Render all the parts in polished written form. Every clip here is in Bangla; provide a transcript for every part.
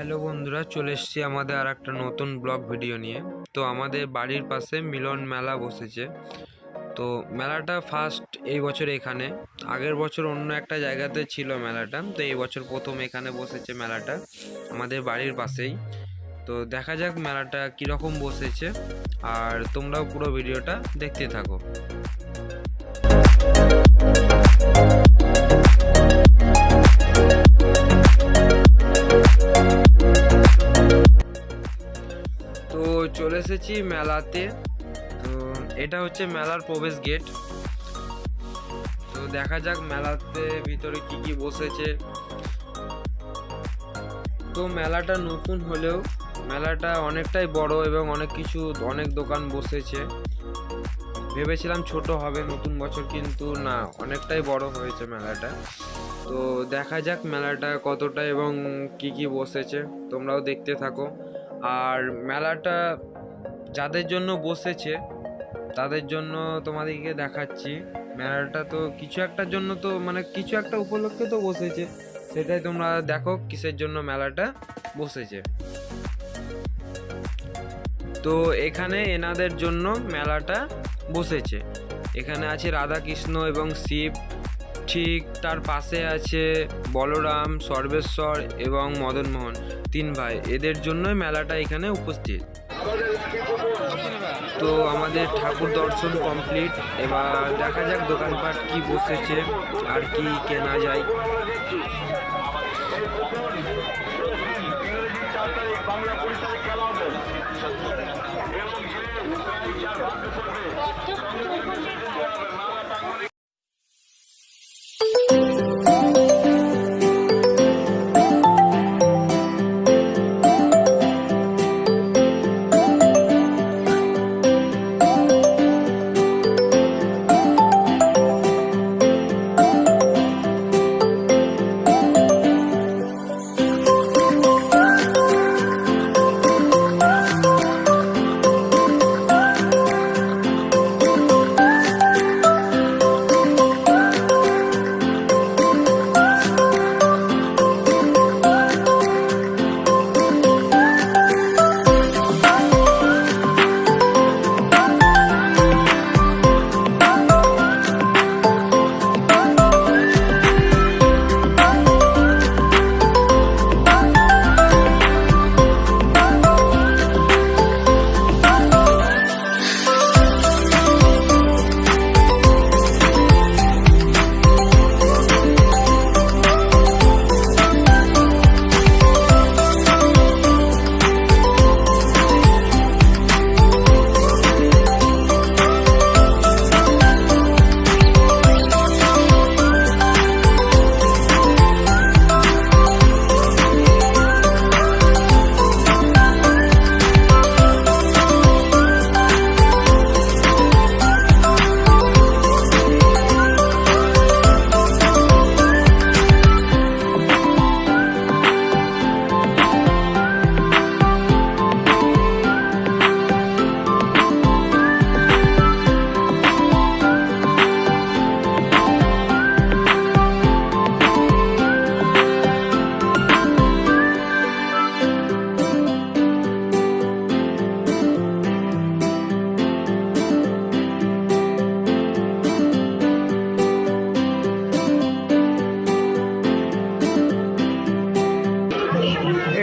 হ্যালো বন্ধুরা, চলে এসেছি আমাদের আর একটা নতুন ব্লগ ভিডিও নিয়ে। তো আমাদের বাড়ির পাশে মিলন মেলা বসেছে। তো মেলাটা ফার্স্ট এই বছর এখানে, আগের বছর অন্য একটা জায়গাতে ছিল মেলাটা, তো এই বছর প্রথম এখানে বসেছে মেলাটা আমাদের বাড়ির পাশেই। তো দেখা যাক মেলাটা কীরকম বসেছে, আর তোমরাও পুরো ভিডিওটা দেখতে থাকো। তো চলে এসেছি মেলাতে। তো এটা হচ্ছে মেলার প্রবেশ গেট। তো দেখা যাক মেলাতে ভিতরে কি কি বসেছে। তো মেলাটা নতুন হলেও মেলাটা অনেকটাই বড় এবং অনেক দোকান বসেছে। ভেবেছিলাম ছোট হবে নতুন বছর, কিন্তু না, অনেকটাই বড় হয়েছে মেলাটা। তো দেখা যাক মেলাটা কতটা এবং কি কি বসেছে, তোমরাও দেখতে থাকো। আর মেলাটা যাদের জন্য বসেছে তাদের জন্য তোমাদেরকে দেখাচ্ছি। মেলাটা তো কিছু একটার জন্য, তো মানে কিছু একটা উপলক্ষে তো বসেছে, সেটাই তোমরা দেখো কিসের জন্য মেলাটা বসেছে। তো এখানে এনাদের জন্য মেলাটা বসেছে। এখানে আছে রাধা কৃষ্ণ এবং শিব, ঠিক তার পাশে আছে বলরাম, সর্বেশ্বর এবং মদনমোহন, তিন ভাই। এদের জন্যই মেলাটা এখানে উপস্থিত। তো আমাদের ঠাকুর দর্শন কমপ্লিট। এবার দেখা যাক দোকানপাট কি বসেছে আর কি কেনা যায়।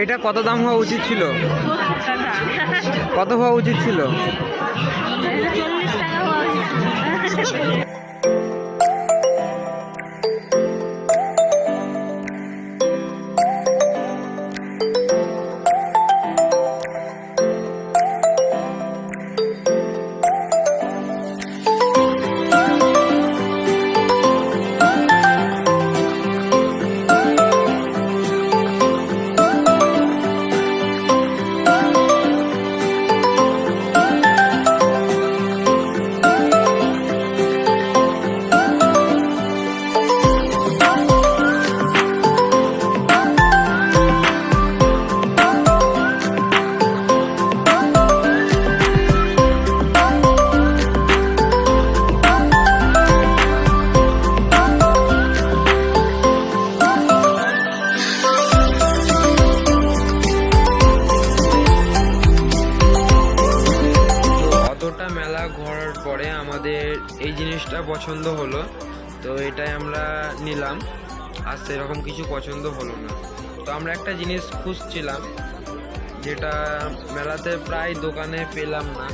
এটা কত দাম হওয়া উচিত ছিল? কত হওয়া উচিত ছিল? 40 টাকা হওয়া উচিত। এই জিনিসটা পছন্দ হলো, তো এটাই আমরা নিলাম। আর সেরকম কিছু পছন্দ হলো না, তো আমরা একটা জিনিস খুঁজছিলাম যেটা মেলাতে প্রায় দোকানে পেলাম না।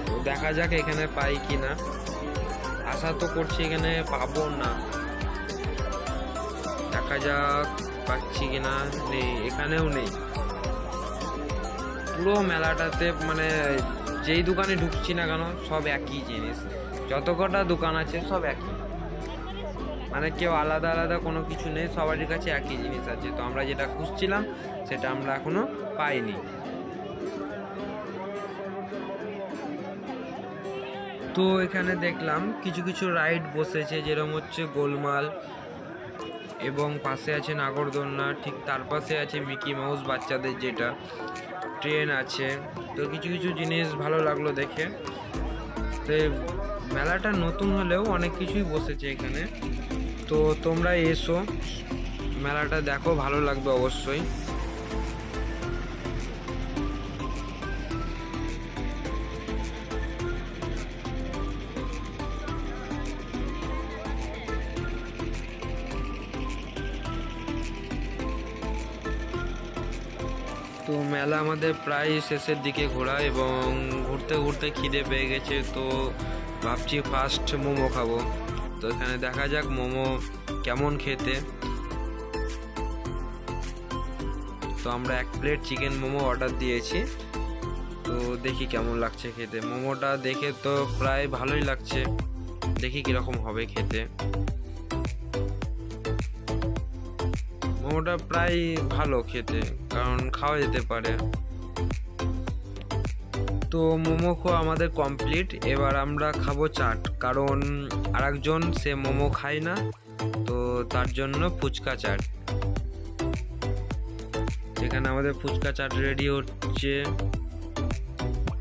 তো দেখা যাক এখানে পাই কি না, আশা তো করছি এখানে পাবো না, দেখা যাক পাচ্ছি কিনা। নেই, এখানেও নেই। পুরো মেলাটাতে মানে যেই দোকানে ঢুকছি না কেন সব একই জিনিস, যত কটা দোকান আছে সব একই, মানে কেউ আলাদা আলাদা কোনো কিছু নেই, সবারই কাছে একই জিনিস আছে। তো আমরা যেটা খুঁজছিলাম সেটা আমরা এখনো পাইনি। তো এখানে দেখলাম কিছু কিছু রাইড বসেছে, যেরকম হচ্ছে গোলমাল, এবং পাশে আছে নাগরদোলনা, ঠিক তার পাশে আছে মিকি মাউস বাচ্চাদের যেটা, ট্রেন আছে। তো কিছু কিছু জিনিস ভালো লাগলো দেখে। তো মেলাটা নতুন হলেও অনেক কিছুই বসেছে এখানে, তো তোমরা এসো, মেলাটা দেখো, ভালো লাগবে অবশ্যই। তো মেলা আমাদের প্রায় শেষের দিকে ঘোরা, এবং ঘুরতে ঘুরতে খিদে পেয়ে গেছে, তো ভাবছি ফার্স্ট মোমো খাবো। তো এখানে দেখা যাক মোমো কেমন খেতে। তো আমরা 1 প্লেট চিকেন মোমো অর্ডার দিয়েছি, তো দেখি কেমন লাগছে খেতে। মোমোটা দেখে তো প্রায় ভালোই লাগছে, দেখি কীরকম হবে খেতে। মোমোটা প্রায় ভালো খেতে, কারণ খাওয়া যেতে পারে। তো মোমো খাওয়া আমাদের কমপ্লিট, এবার আমরা খাবো চাট, কারণ আরেকজন সে মোমো খায় না, তো তার জন্য ফুচকা চাট। এখানে আমাদের ফুচকা চাট রেডি হচ্ছে,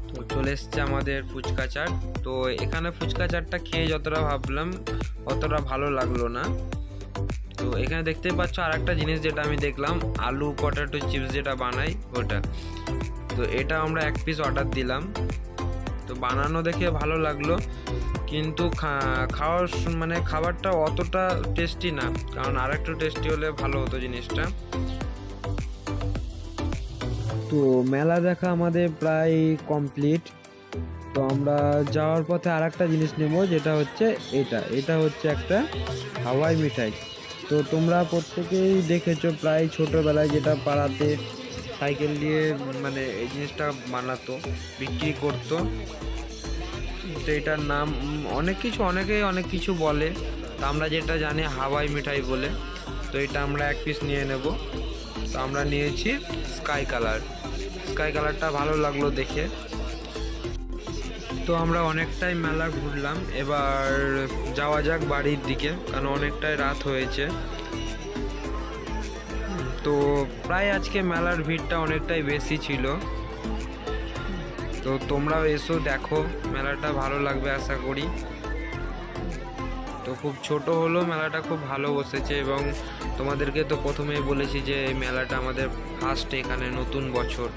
তো চলে এসছে আমাদের ফুচকা চাট। তো এখানে ফুচকা চাটটা খেয়ে যতটা ভাবলাম অতটা ভালো লাগলো না। তো এখানে দেখতে পাচ্ছ আর একটা জিনিস যেটা আমি দেখলাম, আলু পটেটো চিপস যেটা বানাই ওটা। তো এটা আমরা 1 পিস অর্ডার দিলাম। তো বানানো দেখে ভালো লাগলো, কিন্তু খাওয়ার মানে খাবারটা অতটা টেস্টি না, কারণ আর একটু টেস্টি হলে ভালো হতো জিনিসটা। তো মেলা দেখা আমাদের প্রায় কমপ্লিট। তো আমরা যাওয়ার পথে আর একটা জিনিস নেব, যেটা হচ্ছে এটা হচ্ছে একটা হাওয়াই মিঠাই। তো তোমরা প্রত্যেকেই দেখেছো প্রায় ছোটোবেলায়, যেটা পাড়াতে সাইকেল দিয়ে মানে এই জিনিসটা বানাতো, বিক্রি করতো। তো এটার নাম অনেকেই অনেক কিছু বলে, তো আমরা যেটা জানি হাওয়াই মিঠাই বলে। তো এটা আমরা 1 পিস নিয়ে নেব। তো আমরা নিয়েছি স্কাই কালারটা ভালো লাগলো দেখে। তো আমরা অনেকটাই মেলা ঘুরলাম, এবার যাওয়া যাক বাড়ির দিকে, কারণ অনেকটাই রাত হয়েছে। তো প্রায় আজকে মেলার ভিড়টা অনেকটাই বেশি ছিল। তো তোমরাও এসো, দেখো, মেলাটা ভালো লাগবে আশা করি। তো খুব ছোট হলো মেলাটা, খুব ভালো বসেছে, এবং তোমাদেরকে তো প্রথমেই বলেছি যে এই মেলাটা আমাদের ফার্স্ট এখানে নতুন বছর।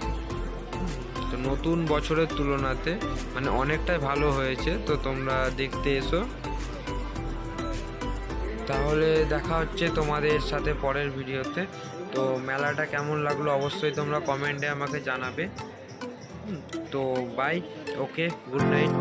তো নতুন বছরের তুলনাতে মানে অনেকটাই ভালো হয়েছে। তো তোমরা দেখতে এসো, তাহলে দেখা হচ্ছে তোমাদের সাথে পরের ভিডিওতে। তো মেলাটা কেমন লাগলো অবশ্যই তোমরা কমেন্টে আমাকে জানাবে। তো বাই, ওকে, গুড নাইট।